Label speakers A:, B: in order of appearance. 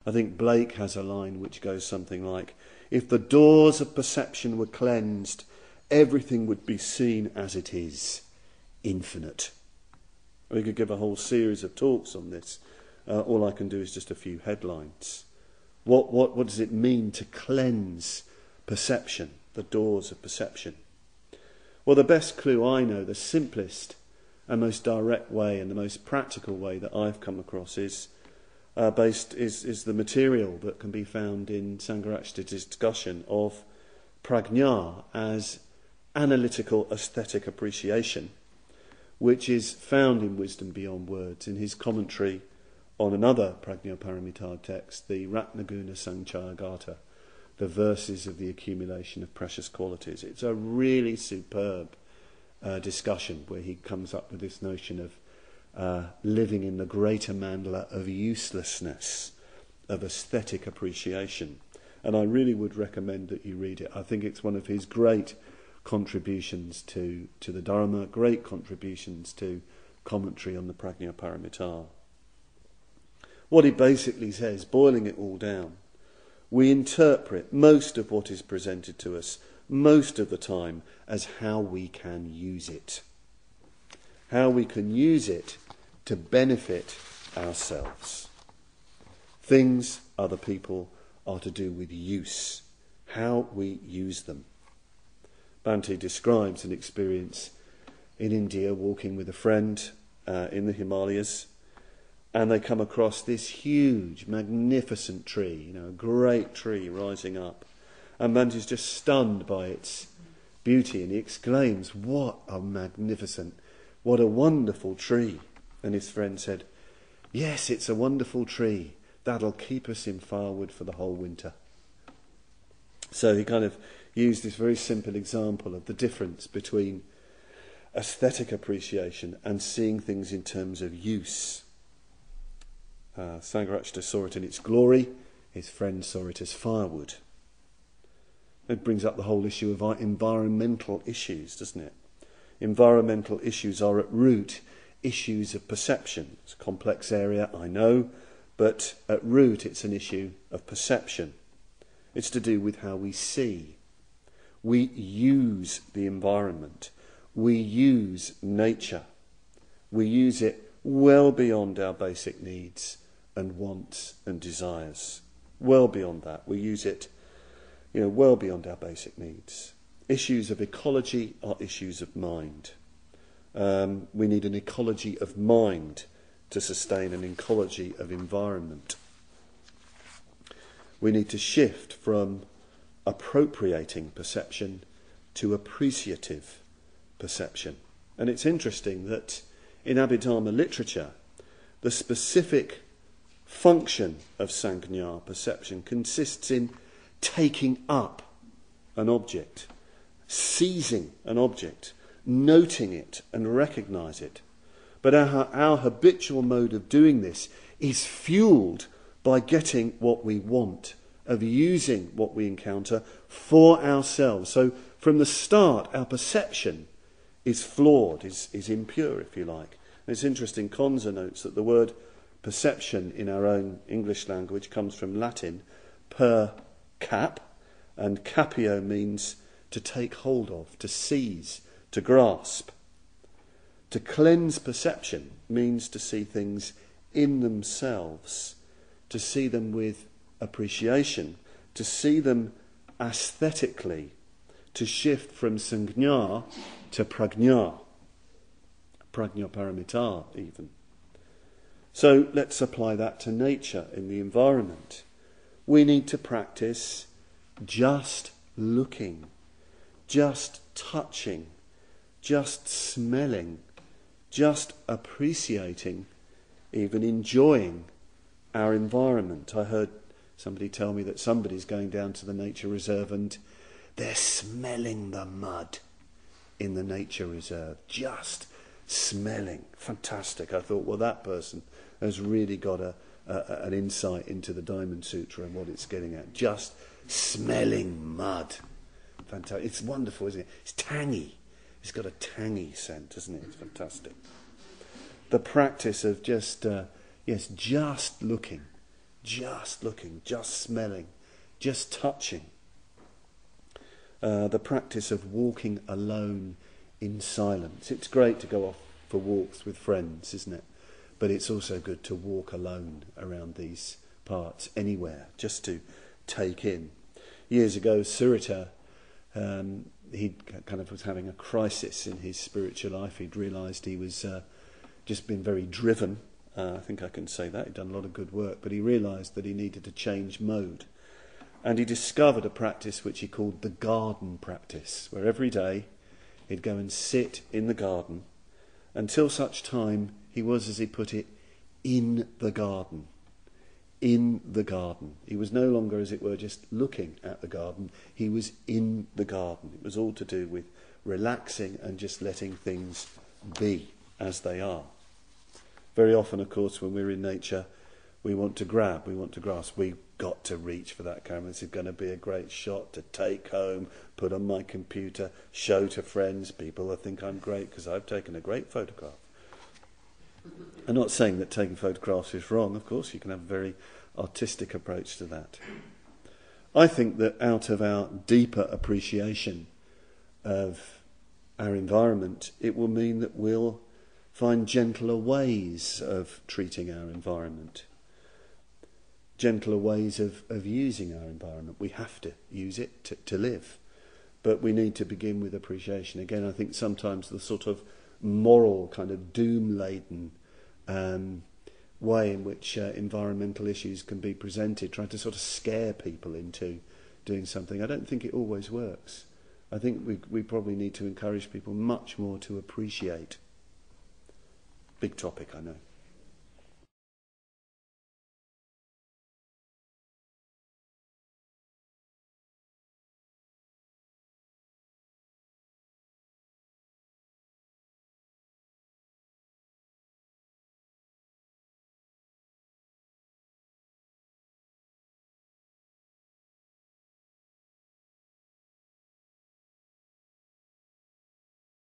A: I think Blake has a line which goes something like, if the doors of perception were cleansed, everything would be seen as it is, infinite. We could give a whole series of talks on this. All I can do is just a few headlines. What does it mean to cleanse perception, the doors of perception? Well, the best clue I know, the simplest and most direct way and the most practical way that I've come across is the material that can be found in Sangharakshita's discussion of prajna as analytical aesthetic appreciation, which is found in Wisdom Beyond Words in his commentary on another Prajnaparamita text, the Ratnaguna Sanchayagata, the verses of the accumulation of precious qualities. It's a really superb discussion where he comes up with this notion of living in the greater mandala of uselessness, of aesthetic appreciation. And I really would recommend that you read it. I think it's one of his great contributions to the Dharma, great contributions to commentary on the Prajnaparamita. What he basically says, boiling it all down, we interpret most of what is presented to us, most of the time, as how we can use it. How we can use it to benefit ourselves. Things, other people, are to do with use, how we use them. Bhante describes an experience in India, walking with a friend in the Himalayas, and they come across this huge, magnificent tree, a great tree rising up. And Bhante's just stunned by its beauty, and he exclaims, "What a magnificent, what a wonderful tree." And his friend said, "Yes, it's a wonderful tree. That'll keep us in firewood for the whole winter." So he kind of used this very simple example of the difference between aesthetic appreciation and seeing things in terms of use. Sangharakshita saw it in its glory. His friend saw it as firewood. It brings up the whole issue of our environmental issues, doesn't it? Environmental issues are at root issues of perception. It's a complex area, I know, but at root it's an issue of perception. It's to do with how we see. We use the environment. We use nature. We use it well beyond our basic needs and wants and desires. Well beyond that. We use it, well beyond our basic needs. Issues of ecology are issues of mind. We need an ecology of mind to sustain an ecology of environment. We need to shift from appropriating perception to appreciative perception. And it's interesting that in Abhidharma literature, the specific function of samjna, perception, consists in taking up an object, seizing an object, noting it and recognise it. But our habitual mode of doing this is fuelled by getting what we want, of using what we encounter for ourselves. So from the start, our perception is flawed, is impure, if you like. And it's interesting, Conza notes that the word perception in our own English language comes from Latin, per cap, and capio means to take hold of, to seize, to grasp. To cleanse perception means to see things in themselves, to see them with appreciation, to see them aesthetically, to shift from samjna to prajna, prajnaparamita even. So let's apply that to nature in the environment. We need to practice just looking, just touching, just smelling, just appreciating, even enjoying our environment. I heard somebody tell me that somebody's going down to the nature reserve and they're smelling the mud in the nature reserve, just smelling. Fantastic. I thought, well, that person has really got an insight into the Diamond Sutra and what it's getting at. Just smelling mud. Fantastic. It's wonderful, isn't it? It's tangy. It's got a tangy scent, isn't it? It's fantastic. The practice of just looking, just looking, just smelling, just touching. The practice of walking alone in silence. It's great to go off for walks with friends, isn't it? But it's also good to walk alone around these parts, anywhere, just to take in. Years ago, Surita, he kind of was having a crisis in his spiritual life. He'd realised he was just been very driven. I think I can say that. He'd done a lot of good work, but he realised that he needed to change mode. And he discovered a practice which he called the garden practice, where every day he'd go and sit in the garden until such time he was, as he put it, in the garden. In the garden. He was no longer, as it were, just looking at the garden. He was in the garden. It was all to do with relaxing and just letting things be as they are. Very often, of course, when we're in nature, we want to grab, we want to grasp. We've got to reach for that camera. This is going to be a great shot to take home, put on my computer, show to friends. People will think I'm great because I've taken a great photograph. I'm not saying that taking photographs is wrong. Of course, you can have a very artistic approach to that. I think that out of our deeper appreciation of our environment, it will mean that we'll find gentler ways of treating our environment, gentler ways of using our environment. We have to use it to live, but we need to begin with appreciation. Again, I think sometimes the sort of moral, kind of doom-laden way in which environmental issues can be presented, trying to sort of scare people into doing something, I don't think it always works. I think we probably need to encourage people much more to appreciate. Big topic, I know.